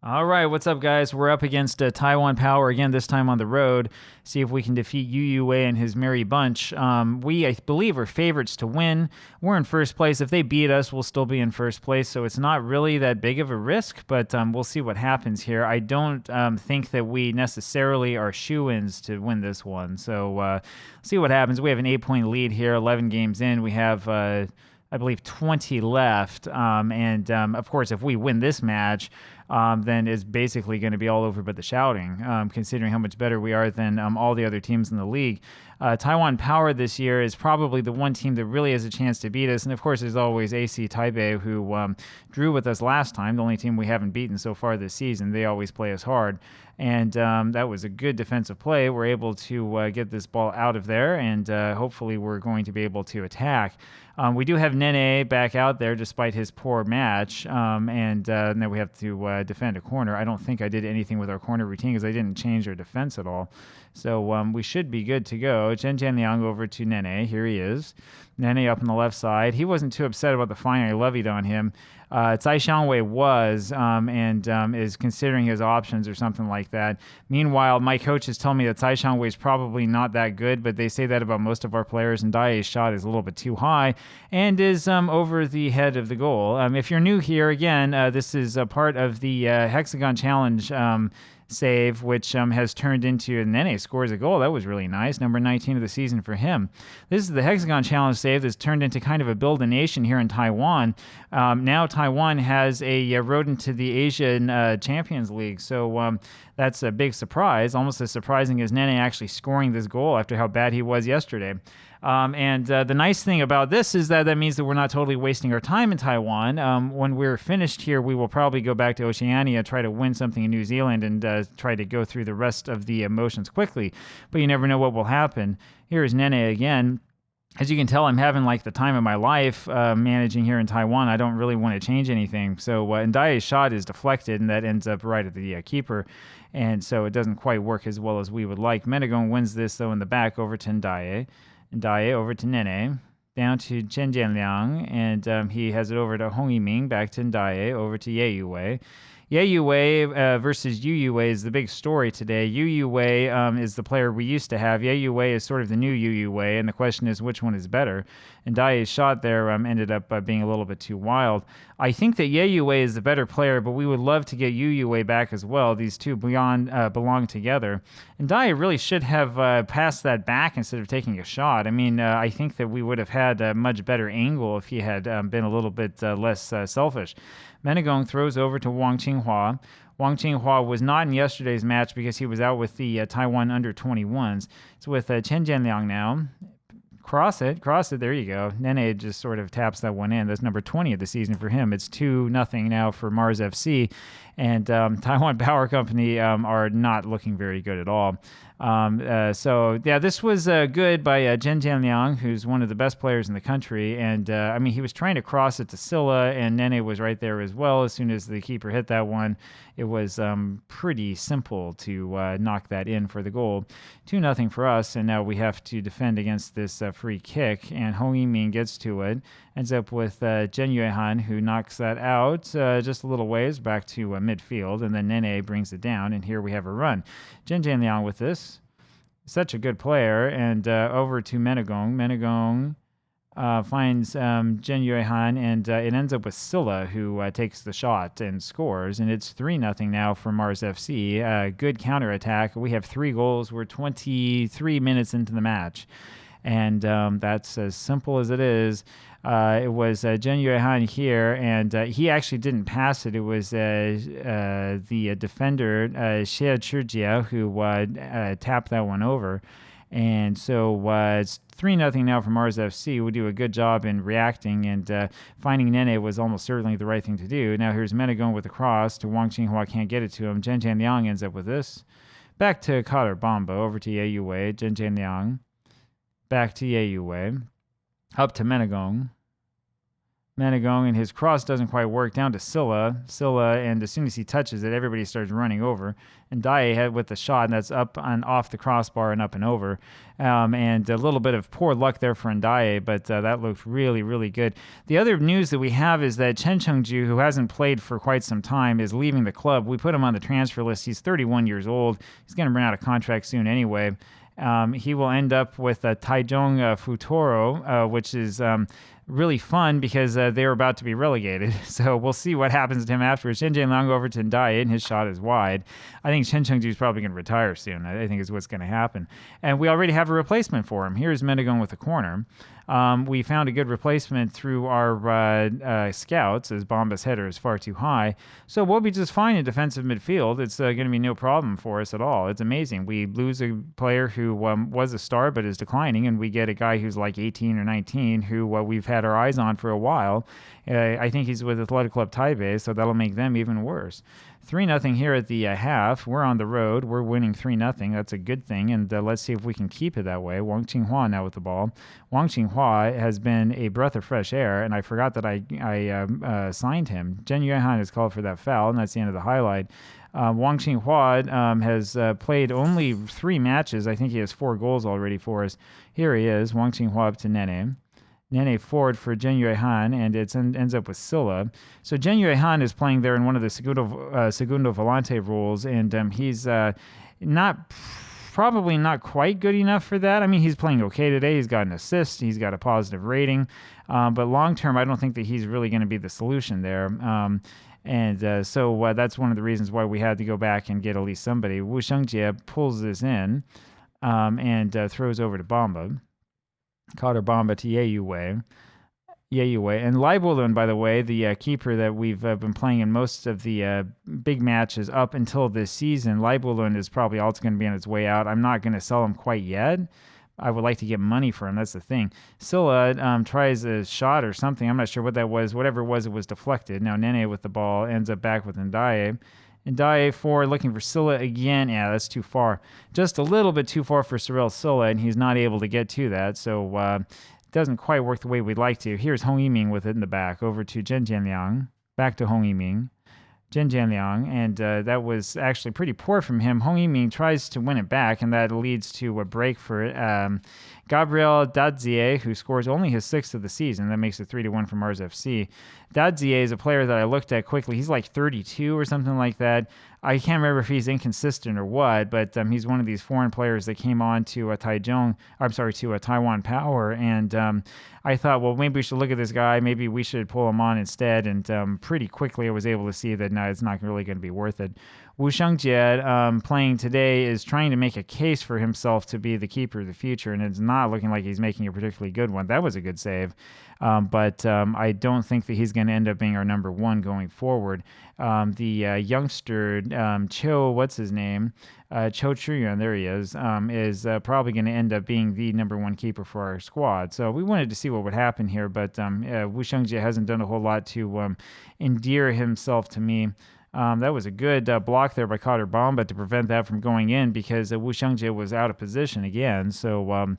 All right, what's up, guys? We're up against Taiwan Power again, this time on the road. See if we can defeat Yu Yu-Wei and his merry bunch. We, I believe, are favorites to win. We're in first place. If they beat us, we'll still be in first place, so it's not really that big of a risk, but we'll see what happens here. I don't think that we necessarily are shoo-ins to win this one, so see what happens. We have an 8-point lead here, 11 games in. We have... I believe 20 left. Of course, if we win this match, then it's basically going to be all over but the shouting, considering how much better we are than all the other teams in the league. Taiwan Power this year is probably the one team that really has a chance to beat us. And of course, there's always AC Taipei, who drew with us last time, the only team we haven't beaten so far this season. They always play us hard. And that was a good defensive play. We're able to get this ball out of there, and hopefully we're going to be able to attack. We do have Nene back out there despite his poor match, and then we have to defend a corner. I don't think I did anything with our corner routine because I didn't change our defense at all. So we should be good to go. Chen Jianliang over to Nene. Here he is. Nene up on the left side. He wasn't too upset about the fine I levied on him. Tsai Xiangwei was and is considering his options or something like that. Meanwhile, my coaches tell me that Tsai Xiangwei is probably not that good, but they say that about most of our players, and Dai's shot is a little bit too high and is over the head of the goal. If you're new here, again, this is a part of the Hexagon Challenge save, which has turned into, and Nene scores a goal. That was really nice. Number 19 of the season for him. This is the Hexagon Challenge save that's turned into kind of a build a nation here in Taiwan. Now Taiwan has a road into the Asian Champions League, so that's a big surprise, almost as surprising as Nene actually scoring this goal after how bad he was yesterday. The nice thing about this is that means that we're not totally wasting our time in Taiwan. When we're finished here, we will probably go back to Oceania, try to win something in New Zealand, and try to go through the rest of the motions quickly. But you never know what will happen. Here is Nene again. As you can tell, I'm having like the time of my life managing here in Taiwan. I don't really want to change anything. So Ndai's shot is deflected, and that ends up right at the keeper. And so it doesn't quite work as well as we would like. Menegon wins this, though, in the back over to Ndai. Ndai over to Nene, down to Chen Jianliang, and he has it over to Hong Yiming, back to Ndai, over to Yeh Yu-Wei. Yeh Yu-Wei versus Yu Yu-Wei is the big story today. Yu Yu-Wei is the player we used to have. Yeh Yu-Wei is sort of the new Yu Yu-Wei, and the question is which one is better. And Dai's shot there ended up being a little bit too wild. I think that Yeh Yu-Wei is the better player, but we would love to get Yu Yu-Wei back as well. These two belong together. And Dai really should have passed that back instead of taking a shot. I mean, I think that we would have had a much better angle if he had been a little bit less selfish. Menegong throws over to Wang Qinghua. Wang Qinghua was not in yesterday's match because he was out with the Taiwan under-21s. It's with Chen Jianliang now. Cross it, there you go. Nene just sort of taps that one in. That's number 20 of the season for him. It's 2-0 now for Mars FC. And Taiwan Power Company are not looking very good at all. This was good by Chen Jianliang, who's one of the best players in the country. And, he was trying to cross it to Silla, and Nene was right there as well. As soon as the keeper hit that one, it was pretty simple to knock that in for the goal. 2-0 for us, and now we have to defend against this free kick. And Hong Yiming gets to it. Ends up with Zhen Yuehan, who knocks that out just a little ways back to midfield, and then Nene brings it down, and here we have a run. Chen Jianliang with this. Such a good player, and over to Menegong. Menegong finds Zhen Yuehan, and it ends up with Silla, who takes the shot and scores, and it's 3-0 now for Mars FC. Good counterattack. We have 3 goals. We're 23 minutes into the match. And that's as simple as it is. It was Zhen Yuehan here, and he actually didn't pass it. It was the defender, Xie Chijia, who tapped that one over. And so it's 3-0 now for Mars FC. We do a good job in reacting, and finding Nene was almost certainly the right thing to do. Now here's Menegon with the cross to Wang Qinghua, can't get it to him. Zhen Jianliang ends up with this. Back to Kader Bamba, over to Yeh Yu-Wei. Zhen Jianliang. Back to Yeh Yu-Wei. Up to Menegong. Menegong, and his cross doesn't quite work down to Silla. And as soon as he touches it, everybody starts running over. And Dai had with the shot, and that's up and off the crossbar and up and over. And a little bit of poor luck there for Ndaye, but that looked really, really good. The other news that we have is that Chen Chengju, who hasn't played for quite some time, is leaving the club. We put him on the transfer list. He's 31 years old. He's going to run out of contract soon anyway. He will end up with Taichung Futuro, which is really fun because they're about to be relegated. So we'll see what happens to him afterwards. Chen Jianliang over to Ndaye, and his shot is wide. I think Chen Chengju is probably going to retire soon. I think is what's going to happen. And we already have a replacement for him. Here's Menegong with a corner. We found a good replacement through our scouts, as Bomba's header is far too high. So we'll be just fine in defensive midfield. It's going to be no problem for us at all. It's amazing. We lose a player who was a star but is declining, and we get a guy who's like 18 or 19 who we've had our eyes on for a while. I think he's with Athletic Club Taipei, so that'll make them even worse. 3-0 here at the half. We're on the road. We're winning 3-0. That's a good thing, and let's see if we can keep it that way. Wang Qinghua now with the ball. Wang Qinghua has been a breath of fresh air, and I forgot that I signed him. Zhen Yuehan is called for that foul, and that's the end of the highlight. Wang Qinghua has played only 3 matches. I think he has 4 goals already for us. Here he is, Wang Qinghua up to Nene. Nene forward for Zhen Yuehan, and it ends up with Silla. So Zhen Yuehan is playing there in one of the Segundo Volante roles, and he's probably not quite good enough for that. I mean, he's playing okay today. He's got an assist. He's got a positive rating. But long term, I don't think that he's really going to be the solution there. So that's one of the reasons why we had to go back and get at least somebody. Wu Shengjie pulls this in and throws over to Bomba. Cotter Bomba to Yeh Yu-Wei. And Lai Bolun, by the way, the keeper that we've been playing in most of the big matches up until this season, Lai Bolun is probably also going to be on its way out. I'm not going to sell him quite yet. I would like to get money for him. That's the thing. Silla tries a shot or something. I'm not sure what that was. Whatever it was deflected. Now Nene with the ball ends up back with Ndaye. Ndaye forward looking for Silla again. Yeah, that's too far. Just a little bit too far for Cyril Silla, and he's not able to get to that. So it doesn't quite work the way we'd like to. Here's Hong Yiming with it in the back. Over to Zhen Jianliang. Back to Hong Yiming. Zhen Jianliang, and that was actually pretty poor from him. Hong Yiming tries to win it back, and that leads to a break for Gabriel Dadzie, who scores only his 6th of the season. That makes it 3-1 for Mars FC. Dadzie is a player that I looked at quickly. He's like 32 or something like that. I can't remember if he's inconsistent or what, but he's one of these foreign players that came on to a Taiwan Power, and I thought, well, maybe we should look at this guy. Maybe we should pull him on instead, and pretty quickly I was able to see that, no, it's not really going to be worth it. Wu Shengjie, playing today, is trying to make a case for himself to be the keeper of the future, and it's not looking like he's making a particularly good one. That was a good save, but I don't think that he's going to end up being our number 1 going forward. The youngster, Cho, what's his name? Cho Chuyuan, there he is probably going to end up being the number 1 keeper for our squad. So we wanted to see what would happen here, but Wu Shengjie hasn't done a whole lot to endear himself to me. That was a good block there by Cotter Bomba to prevent that from going in, because Wu Shengjie was out of position again. So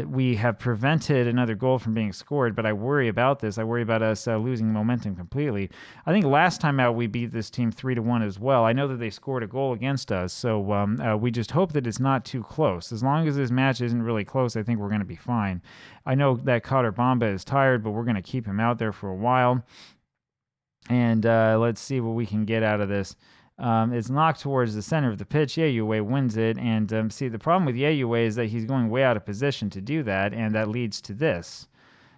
we have prevented another goal from being scored, but I worry about this. I worry about us losing momentum completely. I think last time out we beat this team 3-1 as well. I know that they scored a goal against us, so we just hope that it's not too close. As long as this match isn't really close, I think we're going to be fine. I know that Cotter Bomba is tired, but we're going to keep him out there for a while. And let's see what we can get out of this. It's knocked towards the center of the pitch. Yeh Yu-Wei wins it. And see, the problem with Yeh Yu-Wei is that he's going way out of position to do that, and that leads to this.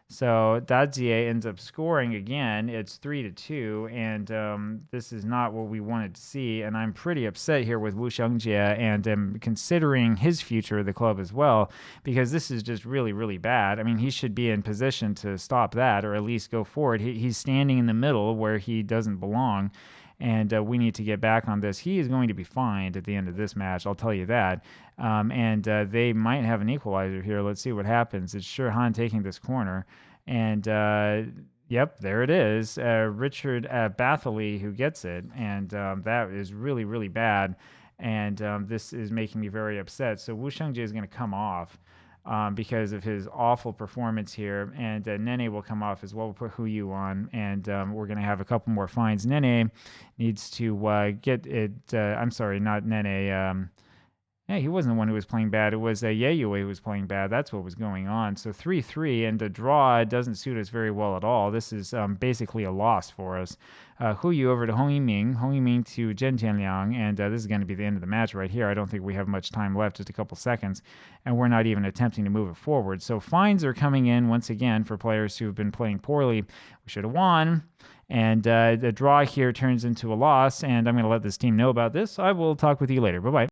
So Dadzie ends up scoring again. It's 3-2, and this is not what we wanted to see. And I'm pretty upset here with Wu Shengjie, and considering his future of the club as well, because this is just really, really bad. I mean, he should be in position to stop that, or at least go forward. He's standing in the middle where he doesn't belong. And we need to get back on this. He is going to be fined at the end of this match, I'll tell you that. And they might have an equalizer here. Let's see what happens. It's Shurhan taking this corner. And, yep, there it is. Richard Bathley who gets it. And that is really, really bad. And this is making me very upset. So Wu Shengjie is going to come off. because of his awful performance here. And Nene will come off as well. We'll put Hu Yu on, and we're going to have a couple more finds. Nene needs to get it. I'm sorry, not Nene. Yeah, he wasn't the one who was playing bad. It was Yeh Yu-Wei who was playing bad. That's what was going on. So 3-3, and the draw doesn't suit us very well at all. This is basically a loss for us. Hu Yu over to Hong Yiming. Hong Yiming to Zhen Tianliang, and this is going to be the end of the match right here. I don't think we have much time left, just a couple seconds, and we're not even attempting to move it forward. So fines are coming in once again for players who have been playing poorly. We should have won. And the draw here turns into a loss, and I'm going to let this team know about this. I will talk with you later. Bye-bye.